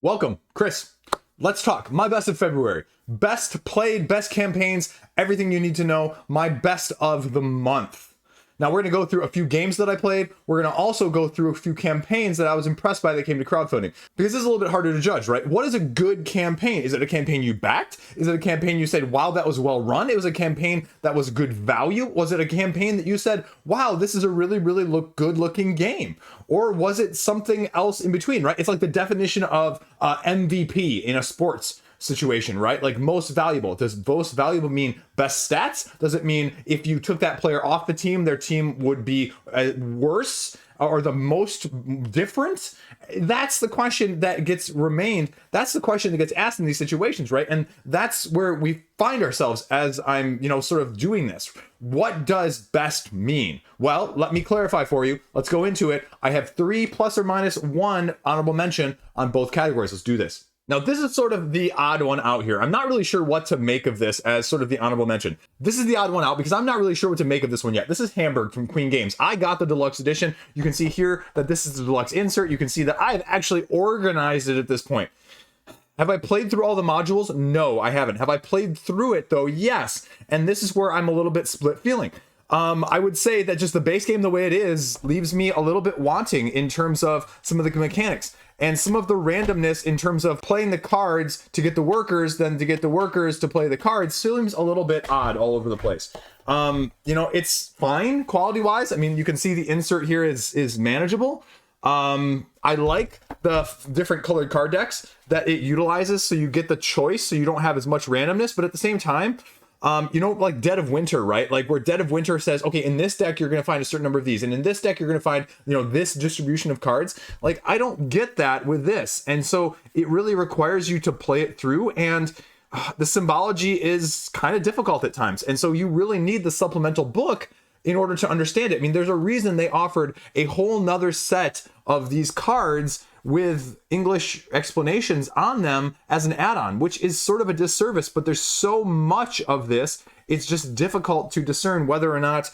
Welcome, Chris. Let's talk. My best of February. Best played, best campaigns, everything you need to know. My best of the month. Now we're going to go through a few games that I played. We're going to also go through a few campaigns that I was impressed by that came to crowdfunding. Because this is a little bit harder to judge, right? What is a good campaign? Is it a campaign you backed? Is it a campaign you said, wow, that was well run? It was a campaign that was good value? Was it a campaign that you said, wow, this is a really, really good looking game? Or was it something else in between, right? It's like the definition of MVP in a sports situation, right? Like most valuable. Does most valuable mean best stats? Does it mean if you took that player off the team, their team would be worse or the most different? That's the question that gets remained. That's the question that gets asked in these situations, right? And that's where we find ourselves as I'm, sort of doing this. What does best mean? Well, let me clarify for you. Let's go into it. I have 3 plus or minus 1 honorable mention on both categories. Let's do this. Now, this is sort of the odd one out here. I'm not really sure what to make of this as sort of the honorable mention. This is the odd one out because I'm not really sure what to make of this one yet. This is Hamburg from Queen Games. I got the deluxe edition. You can see here that this is the deluxe insert. You can see that I've actually organized it at this point. Have I played through all the modules? No, I haven't. Have I played through it though? Yes. And this is where I'm a little bit split feeling. I would say that just the base game the way it is leaves me a little bit wanting in terms of some of the mechanics. And some of the randomness in terms of playing the cards to get the workers, then to get the workers to play the cards seems a little bit odd all over the place. It's fine quality-wise. I mean, you can see the insert here is manageable. I like the different colored card decks that it utilizes, so you get the choice, so you don't have as much randomness, but at the same time, like Dead of Winter, right? Like where Dead of Winter says, okay, in this deck, you're going to find a certain number of these. And in this deck, you're going to find, this distribution of cards. Like, I don't get that with this. And so it really requires you to play it through. And the symbology is kind of difficult at times. And so you really need the supplemental book in order to understand it. I mean, there's a reason they offered a whole nother set of these cards with English explanations on them as an add-on, which is sort of a disservice, but there's so much of this, it's just difficult to discern whether or not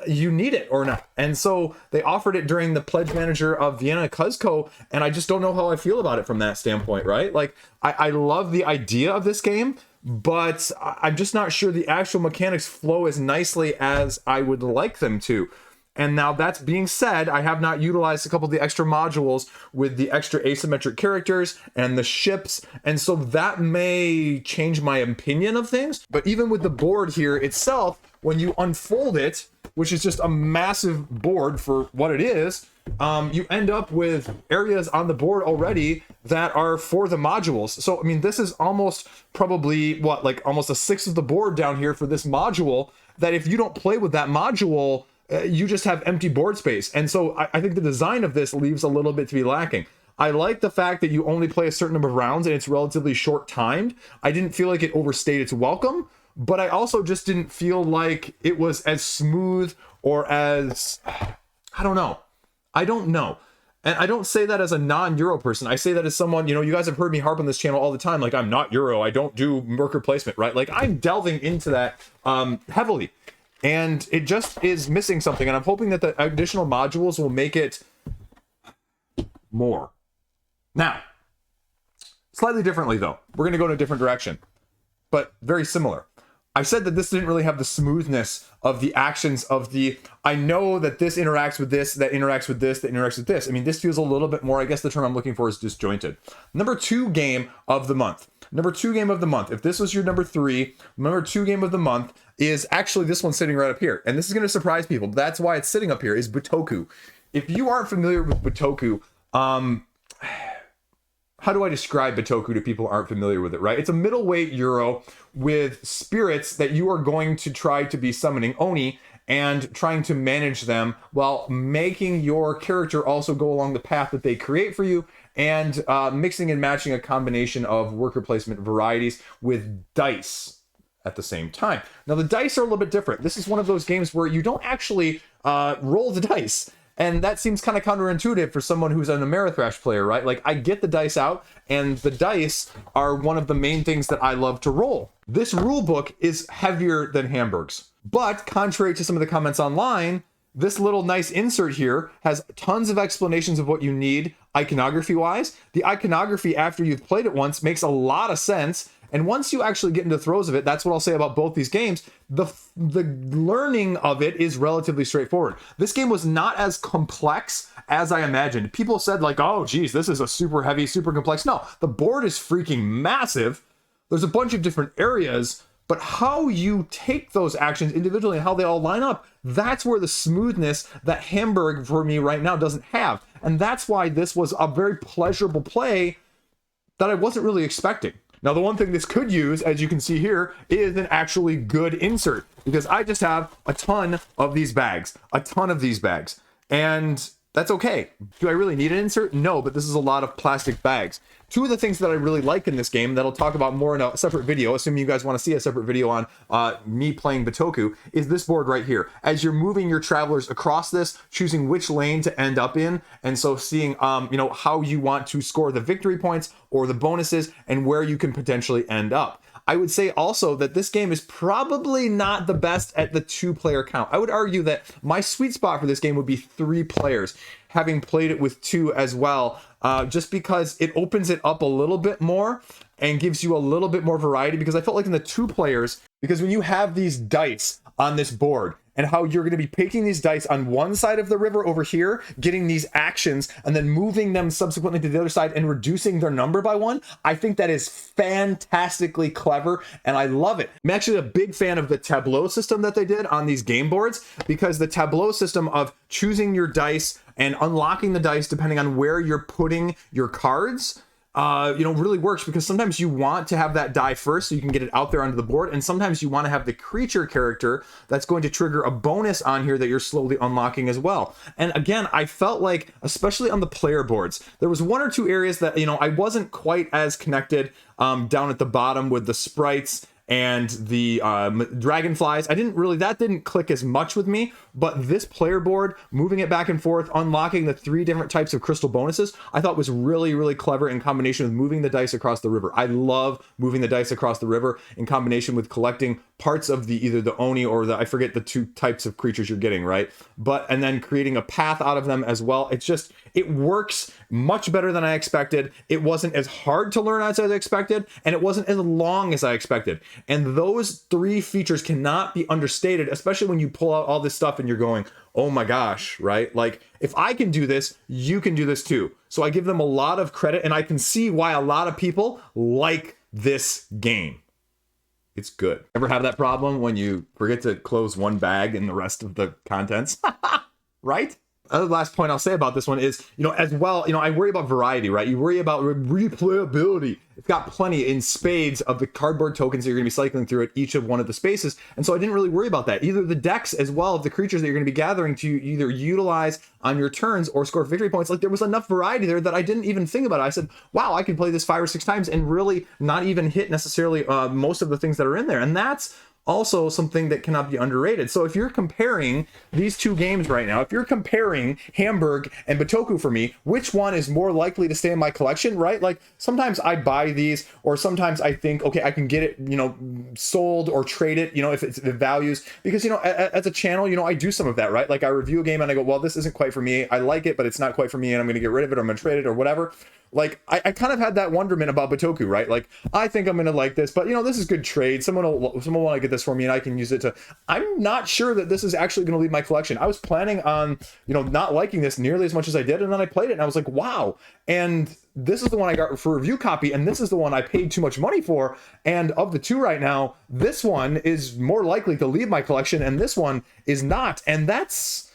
you need it or not. And so they offered it during the pledge manager of Vienna Cuzco, and I just don't know how I feel about it from that standpoint, right? Like, I love the idea of this game, but I'm just not sure the actual mechanics flow as nicely as I would like them to. And now that's being said, I have not utilized a couple of the extra modules with the extra asymmetric characters and the ships. And so that may change my opinion of things. But even with the board here itself, when you unfold it, which is just a massive board for what it is, you end up with areas on the board already that are for the modules. So, I mean, this is almost probably almost a sixth of the board down here for this module, that if you don't play with that module, you just have empty board space. And so I think the design of this leaves a little bit to be lacking. I like the fact that you only play a certain number of rounds and it's relatively short timed. I didn't feel like it overstayed its welcome, but I also just didn't feel like it was as smooth or as, I don't know. And I don't say that as a non-Euro person. I say that as someone, you guys have heard me harp on this channel all the time. Like, I'm not Euro. I don't do worker placement, right? Like, I'm delving into that heavily. And it just is missing something. And I'm hoping that the additional modules will make it more. Now, slightly differently, though. We're going to go in a different direction, but very similar. I said that this didn't really have the smoothness of the actions of I know that this interacts with this, that interacts with this, that interacts with this. I mean, this feels a little bit more, I guess the term I'm looking for is disjointed. Number 2 game of the month. Number 2 game of the month. If this was your number 3, number 2 game of the month is actually this one sitting right up here. And this is going to surprise people. That's why it's sitting up here, is Butoku. If you aren't familiar with Butoku, how do I describe Butoku to people who aren't familiar with it, right? It's a middleweight Euro with spirits that you are going to try to be summoning Oni and trying to manage them while making your character also go along the path that they create for you, and mixing and matching a combination of worker placement varieties with dice at the same time. Now, the dice are a little bit different. This is one of those games where you don't actually roll the dice. And that seems kind of counterintuitive for someone who's an Ameritrash player, right? Like, I get the dice out, and the dice are one of the main things that I love to roll. This rule book is heavier than Hamburg's. But contrary to some of the comments online, this little nice insert here has tons of explanations of what you need iconography wise. The iconography, after you've played it once, makes a lot of sense. And once you actually get into the throes of it, that's what I'll say about both these games. The learning of it is relatively straightforward. This game was not as complex as I imagined. People said like, oh, geez, this is a super heavy, super complex. No, the board is freaking massive. There's a bunch of different areas, but how you take those actions individually and how they all line up, that's where the smoothness that Hamburg for me right now doesn't have. And that's why this was a very pleasurable play that I wasn't really expecting. Now, the one thing this could use, as you can see here, is an actually good insert, because I just have a ton of these bags, and that's okay. Do I really need an insert? No, but this is a lot of plastic bags. Two of the things that I really like in this game that I'll talk about more in a separate video, assuming you guys want to see a separate video on me playing Bitoku, is this board right here. As you're moving your travelers across this, choosing which lane to end up in, and so seeing how you want to score the victory points or the bonuses and where you can potentially end up. I would say also that this game is probably not the best at the 2-player count. I would argue that my sweet spot for this game would be 3 players, having played it with 2 as well, just because it opens it up a little bit more and gives you a little bit more variety, because I felt like in the 2 players, because when you have these dice on this board, and how you're going to be picking these dice on one side of the river over here, getting these actions, and then moving them subsequently to the other side and reducing their number by 1. I think that is fantastically clever, and I love it. I'm actually a big fan of the tableau system that they did on these game boards, because the tableau system of choosing your dice and unlocking the dice depending on where you're putting your cards, really works, because sometimes you want to have that die first so you can get it out there onto the board, and sometimes you want to have the creature character that's going to trigger a bonus on here that you're slowly unlocking as well. And again, I felt like, especially on the player boards, there was 1 or 2 areas that, I wasn't quite as connected down at the bottom with the sprites and the dragonflies. That didn't click as much with me, but this player board, moving it back and forth, unlocking the 3 different types of crystal bonuses, I thought was really, really clever in combination with moving the dice across the river. I love moving the dice across the river in combination with collecting parts of either the Oni or I forget the 2 types of creatures you're getting, right? And then creating a path out of them as well. It works much better than I expected. It wasn't as hard to learn as I expected, and it wasn't as long as I expected. And those 3 features cannot be understated, especially when you pull out all this stuff and you're going, oh my gosh, right? Like, if I can do this, you can do this too. So I give them a lot of credit, and I can see why a lot of people like this game. It's good. Ever have that problem when you forget to close one bag and the rest of the contents? Right? The last point I'll say about this one is, as well, I worry about variety, right? You worry about replayability. It's got plenty in spades of the cardboard tokens that you're going to be cycling through at each of one of the spaces. And so I didn't really worry about that. Either the decks as well of the creatures that you're going to be gathering to either utilize on your turns or score victory points. Like, there was enough variety there that I didn't even think about it. I said, wow, I could play this 5 or 6 times and really not even hit necessarily most of the things that are in there. And that's also something that cannot be underrated. So if you're comparing these 2 games right now, if you're comparing Hamburg and Bitoku for me, which one is more likely to stay in my collection, right? Like, sometimes I buy these, or sometimes I think, okay, I can get it, sold or trade it, if it's the values, because, as a channel, I do some of that, right? Like, I review a game and I go, well, this isn't quite for me. I like it, but it's not quite for me, and I'm going to get rid of it, or I'm going to trade it or whatever. Like, I kind of had that wonderment about Bitoku, right? Like, I think I'm going to like this, but, this is good trade. Someone will want to get this for me, and I can use it to... I'm not sure that this is actually going to leave my collection. I was planning on, not liking this nearly as much as I did, and then I played it, and I was like, wow. And this is the one I got for review copy, and this is the one I paid too much money for. And of the 2 right now, this one is more likely to leave my collection, and this one is not. And that's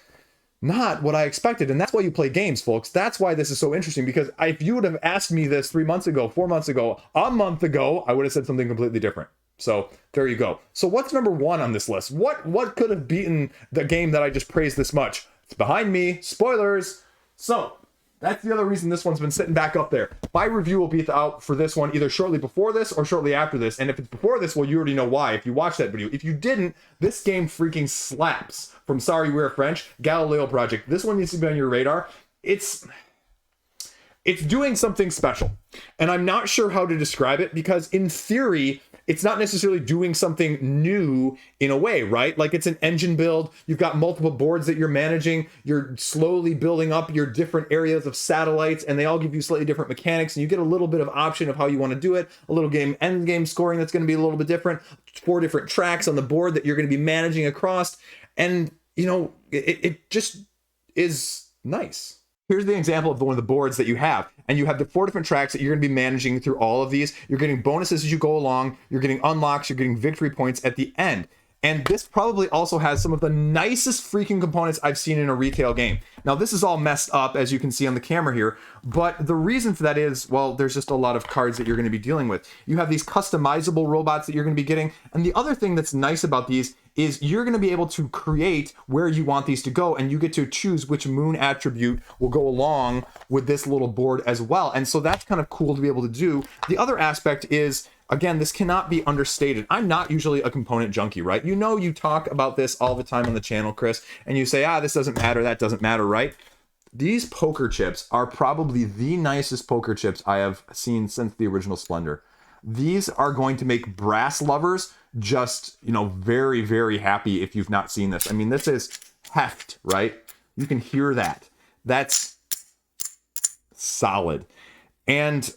not what I expected. And that's why you play games, folks. That's why this is so interesting, because if you would have asked me this 3 months ago, 4 months ago, a month ago, I would have said something completely different. So there you go. So what's number 1 on this list? What could have beaten the game that I just praised this much? It's behind me. Spoilers. So that's the other reason this one's been sitting back up there. My review will be out for this one either shortly before this or shortly after this. And if it's before this, well, you already know why if you watched that video. If you didn't, this game freaking slaps. From Sorry We're French, Galileo Project. This one needs to be on your radar. It's doing something special. And I'm not sure how to describe it, because in theory, it's not necessarily doing something new in a way, right? Like it's an engine build. You've got multiple boards that you're managing. You're slowly building up your different areas of satellites, and they all give you slightly different mechanics, and you get a little bit of option of how you want to do it. A little end game scoring that's going to be a little bit different. 4 different tracks on the board that you're going to be managing across. And, you know, it just is nice. Here's the example of one of the boards that you have, and you have the 4 different tracks that you're going to be managing through all of these. You're getting bonuses as you go along. You're getting unlocks. You're getting victory points at the end. And this probably also has some of the nicest freaking components I've seen in a retail game. Now, this is all messed up, as you can see on the camera here, but the reason for that is, well, there's just a lot of cards that you're going to be dealing with. You have these customizable robots that you're going to be getting, and the other thing that's nice about these is you're going to be able to create where you want these to go, and you get to choose which moon attribute will go along with this little board as well. And so that's kind of cool to be able to do. The other aspect is, again, this cannot be understated. I'm not usually a component junkie, right? You know, you talk about this all the time on the channel, Chris, and you say, this doesn't matter, that doesn't matter, right? These poker chips are probably the nicest poker chips I have seen since the original Splendor. These are going to make brass lovers just, you know, very, very happy if you've not seen this. I mean, this is heft, right? You can hear that. That's solid. And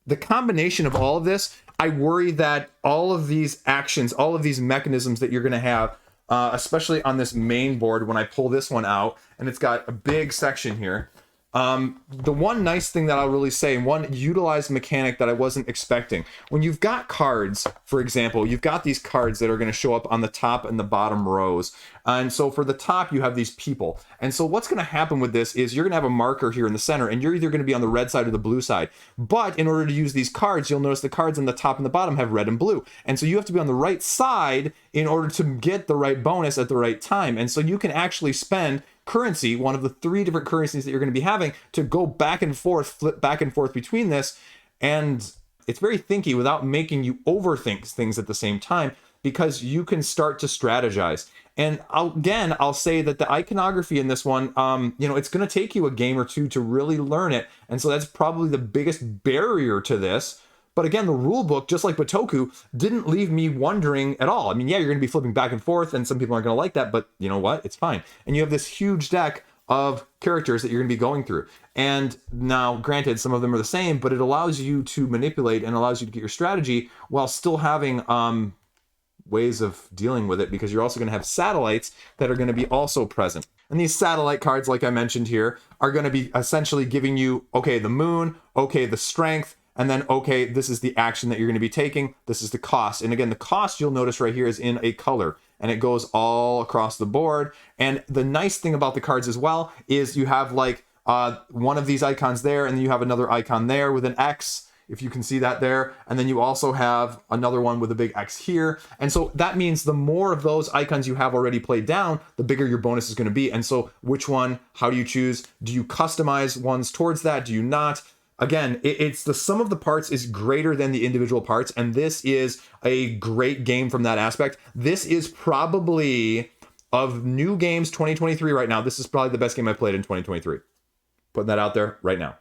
the combination of all of this, I worry that all of these actions, all of these mechanisms that you're going to have, especially on this main board, when I pull this one out, and it's got a big section here. The one nice thing that I'll really say, one utilized mechanic that I wasn't expecting, when you've got cards, for example, you've got these cards that are going to show up on the top and the bottom rows. And so for the top, you have these people. And so what's going to happen with this is you're going to have a marker here in the center, and you're either going to be on the red side or the blue side. But in order to use these cards, you'll notice the cards on the top and the bottom have red and blue. And so you have to be on the right side in order to get the right bonus at the right time. And so you can actually spend currency, one of the 3 different currencies that you're going to be having, to go back and forth, flip back and forth between this. And it's very thinky without making you overthink things at the same time, because you can start to strategize. And I'll say that the iconography in this one, it's going to take you a game or 2 to really learn it. And so that's probably the biggest barrier to this. But again, the rule book, just like Batoku, didn't leave me wondering at all. I mean, yeah, you're going to be flipping back and forth, and some people aren't going to like that, but you know what? It's fine. And you have this huge deck of characters that you're going to be going through. And now, granted, some of them are the same, but it allows you to manipulate and allows you to get your strategy while still having ways of dealing with it, because you're also going to have satellites that are going to be also present. And these satellite cards, like I mentioned here, are going to be essentially giving you, okay, the moon, okay, the strength, and then, okay, this is the action that you're going to be taking. This is the cost. And again, the cost you'll notice right here is in a color, and it goes all across the board. And the nice thing about the cards as well is you have like one of these icons there, and then you have another icon there with an X, if you can see that there. And then you also have another one with a big X here. And so that means the more of those icons you have already played down, the bigger your bonus is going to be. And so which one, how do you choose? Do you customize ones towards that? Do you not? Again, it's the sum of the parts is greater than the individual parts, and this is a great game from that aspect. This is probably, of new games 2023 right now, this is probably the best game I played in 2023. Putting that out there right now.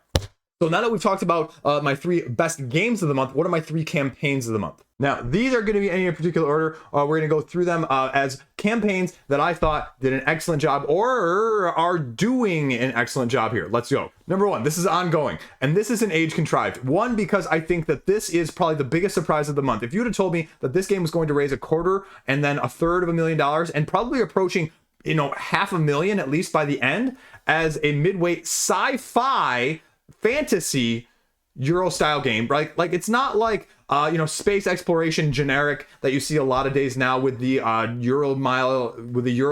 So now that we've talked about my 3 best games of the month, what are my 3 campaigns of the month? Now, these are going to be in a particular order. We're going to go through them as campaigns that I thought did an excellent job or are doing an excellent job here. Let's go. Number 1, this is ongoing, and this is an age contrived. 1, because I think that this is probably the biggest surprise of the month. If you would have told me that this game was going to raise $250,000 and then $350,000 and probably approaching, $500,000 at least by the end as a midweight sci-fi fantasy Euro style game, right? Like, it's not like space exploration generic that you see a lot of days now with the Euro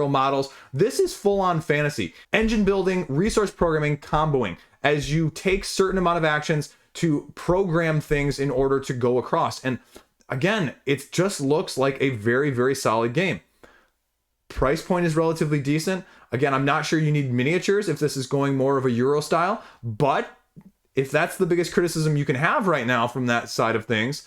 models. This is full on fantasy, engine building, resource programming, comboing, as you take certain amount of actions to program things in order to go across. And again, it just looks like a very, very solid game. Price point is relatively decent. Again, I'm not sure you need miniatures if this is going more of a Euro style, but if that's the biggest criticism you can have right now from that side of things,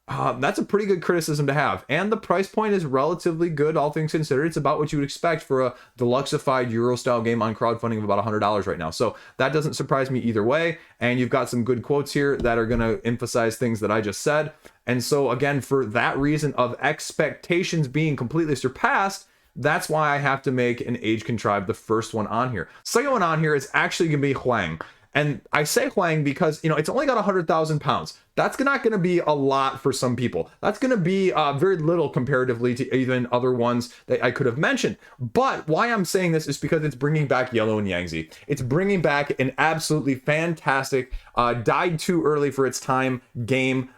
That's a pretty good criticism to have. And the price point is relatively good, all things considered. It's about what you would expect for a deluxeified Euro-style game on crowdfunding of about $100 right now. So that doesn't surprise me either way. And you've got some good quotes here that are going to emphasize things that I just said. And so again, for that reason of expectations being completely surpassed, that's why I have to make an Age Contrived the first one on here. Second one on here is actually going to be Huang. And I say Huang because, you know, it's only got 100,000 pounds. That's not going to be a lot for some people. That's going to be very little comparatively to even other ones that I could have mentioned. But why I'm saying this is because it's bringing back Yellow and Yangtze. It's bringing back an absolutely fantastic, died too early for its time game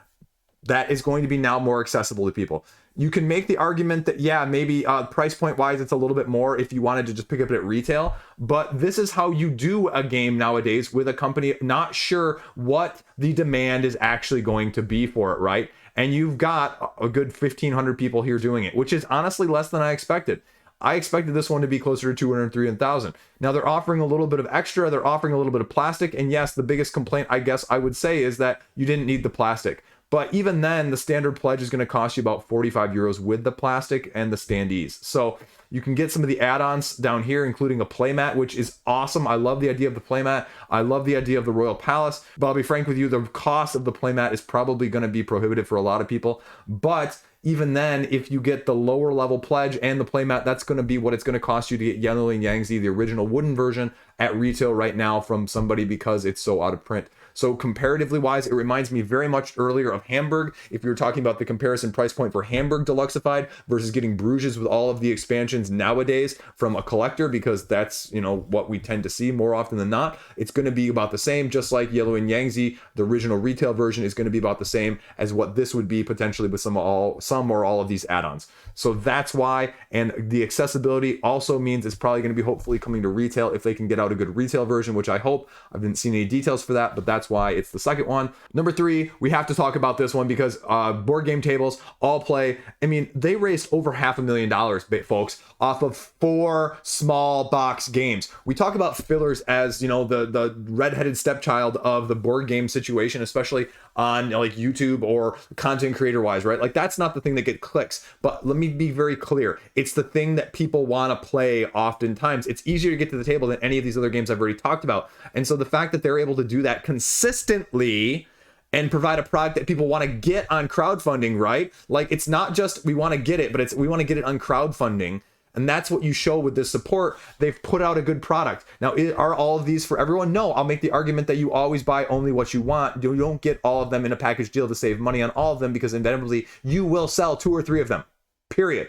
that is going to be now more accessible to people. You can make the argument that, yeah, maybe price point wise, it's a little bit more if you wanted to just pick up it at retail. But this is how you do a game nowadays with a company not sure what the demand is actually going to be for it, right? And you've got a good 1,500 people here doing it, which is honestly less than I expected. I expected this one to be closer to 200, 300,000. Now they're offering a little bit of extra. They're offering a little bit of plastic. And yes, the biggest complaint, I guess I would say, is that you didn't need the plastic. But even then, the standard pledge is going to cost you about 45 euros with the plastic and the standees. So you can get some of the add-ons down here, including a playmat, which is awesome. I love the idea of the playmat. I love the idea of the Royal Palace. But I'll be frank with you, the cost of the playmat is probably going to be prohibitive for a lot of people. But even then, if you get the lower level pledge and the playmat, that's going to be what it's going to cost you to get Yellow and Yangtze, the original wooden version, at retail right now from somebody because it's so out of print. So comparatively wise, it reminds me very much earlier of Hamburg. If you're talking about the comparison price point for Hamburg Deluxeified versus getting Bruges with all of the expansions nowadays from a collector, because that's, you know, what we tend to see more often than not, it's going to be about the same, just like Yellow and Yangtze. The original retail version is going to be about the same as what this would be potentially with some or all of these add-ons. So that's why, and the accessibility also means it's probably going to be hopefully coming to retail if they can get out a good retail version, which I hope. I haven't seen any details for that, but that's why it's the second one. Number 3, we have to talk about this one because board game tables, all play. I mean, they raised over $500,000, folks, off of 4 small box games. We talk about fillers as, you know, the redheaded stepchild of the board game situation, especially on, you know, like YouTube or content creator wise, right? Like that's not the thing that gets clicks. But let me be very clear. It's the thing that people want to play oftentimes. It's easier to get to the table than any of these other games I've already talked about. And so the fact that they're able to do that consistently and provide a product that people want to get on crowdfunding, right? Like it's not just we want to get it, but it's we want to get it on crowdfunding. And that's what you show with this support. They've put out a good product. Now, are all of these for everyone? No, I'll make the argument that you always buy only what you want. You don't get all of them in a package deal to save money on all of them because inevitably you will sell 2 or 3 of them, period.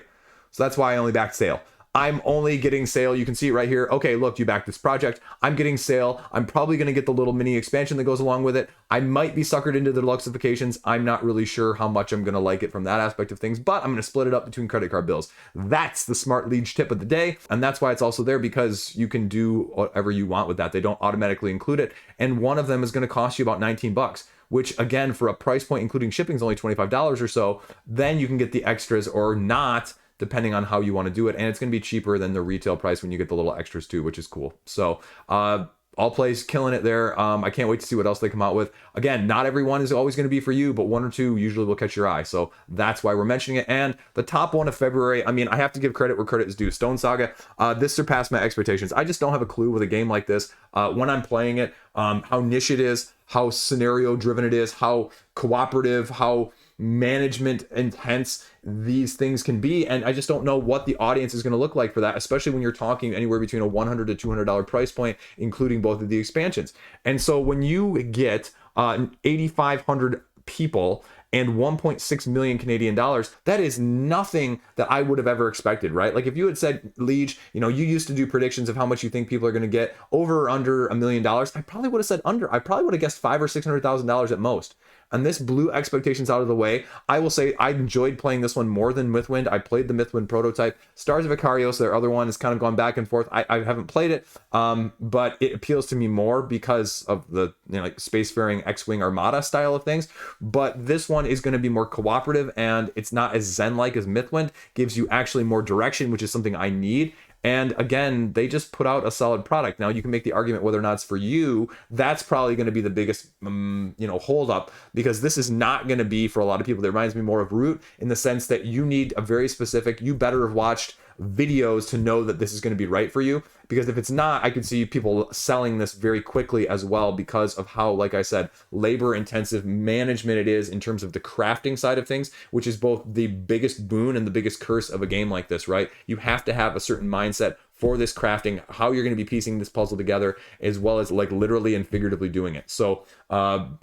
So that's why I only backed sale. I'm only getting sale. You can see it right here. Okay, look, you backed this project. I'm getting sale. I'm probably going to get the little mini expansion that goes along with it. I might be suckered into the deluxeifications. I'm not really sure how much I'm going to like it from that aspect of things, but I'm going to split it up between credit card bills. That's the smart Liege tip of the day. And that's why it's also there, because you can do whatever you want with that. They don't automatically include it. And one of them is going to cost you about 19 bucks. Which again, for a price point including shipping is only $25 or so. Then you can get the extras or not, depending on how you want to do it. And it's going to be cheaper than the retail price when you get the little extras too, which is cool. So all plays killing it there. I can't wait to see what else they come out with. Again, not everyone is always going to be for you, but 1 or 2 usually will catch your eye. So that's why we're mentioning it. And the top one of February, I mean, I have to give credit where credit is due. Stone Saga, this surpassed my expectations. I just don't have a clue with a game like this. When I'm playing it, how niche it is, how scenario driven it is, how cooperative, how management intense these things can be, and I just don't know what the audience is going to look like for that, especially when you're talking anywhere between a $100 to $200 price point, including both of the expansions. And so when you get 8,500 people and 1.6 million Canadian dollars, that is nothing that I would have ever expected, right? Like if you had said, Liege, you know, you used to do predictions of how much you think people are going to get over or under $1 million, I probably would have said under. I probably would have guessed $500,000 or $600,000 at most. And this blew expectations out of the way. I will say I enjoyed playing this one more than Mythwind. I played the Mythwind prototype. Stars of Icarios, their other one, has kind of gone back and forth. I haven't played it, but it appeals to me more because of the, you know, like spacefaring X-Wing Armada style of things. But this one is going to be more cooperative, and it's not as zen-like as Mythwind. Gives you actually more direction, which is something I need. And again, they just put out a solid product. Now you can make the argument whether or not it's for you. That's probably going to be the biggest, hold up, because this is not going to be for a lot of people. That reminds me more of Root in the sense that you need a very specific, you better have watched videos to know that this is going to be right for you, because if it's not, I could see people selling this very quickly as well, because of how, like I said, labor intensive management it is in terms of the crafting side of things, which is both the biggest boon and the biggest curse of a game like this, right? You have to have a certain mindset for this crafting, how you're going to be piecing this puzzle together, as well as like literally and figuratively doing it. So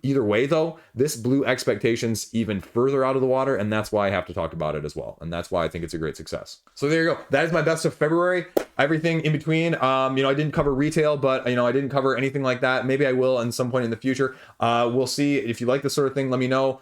either way though, this blew expectations even further out of the water, and that's why I have to talk about it as well, and that's why I think it's a great success. So there you go, that is my best of February. Everything in between, I didn't cover retail, but I didn't cover anything like that. Maybe I will in some point in the future. We'll see. If you like this sort of thing, let me know.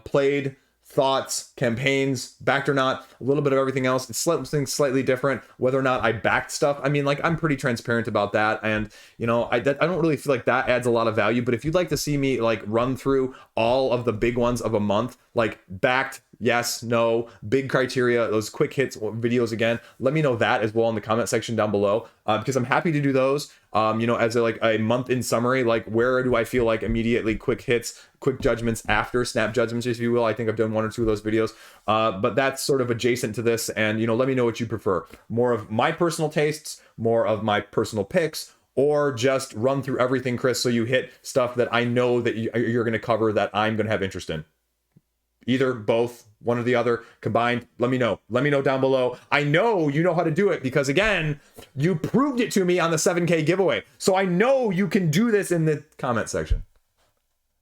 Played, thoughts, campaigns, backed or not, a little bit of everything else. It's something slightly different. Whether or not I backed stuff, I'm pretty transparent about that, and I don't really feel like that adds a lot of value. But if you'd like to see me like run through all of the big ones of a month, like backed, yes, no, big criteria, those quick hits videos again, let me know that as well in the comment section down below, because I'm happy to do those. As a month in summary, like where do I feel like immediately quick hits, quick judgments after snap judgments, if you will. I think I've done 1 or 2 of those videos, but that's sort of adjacent to this. And let me know what you prefer, more of my personal tastes, more of my personal picks, or just run through everything, Chris, so you hit stuff that I know that you're going to cover that I'm going to have interest in. Either, both, one or the other, combined. Let me know. Let me know down below. I know you know how to do it, because again, you proved it to me on the 7K giveaway. So I know you can do this in the comment section.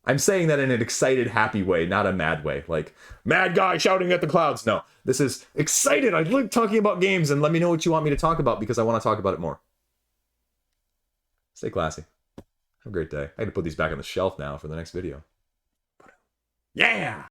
I'm saying that in an excited, happy way, not a mad way. Like, mad guy shouting at the clouds. No, this is excited. I like talking about games, and let me know what you want me to talk about, because I want to talk about it more. Stay classy. Have a great day. I got to put these back on the shelf now for the next video. Yeah!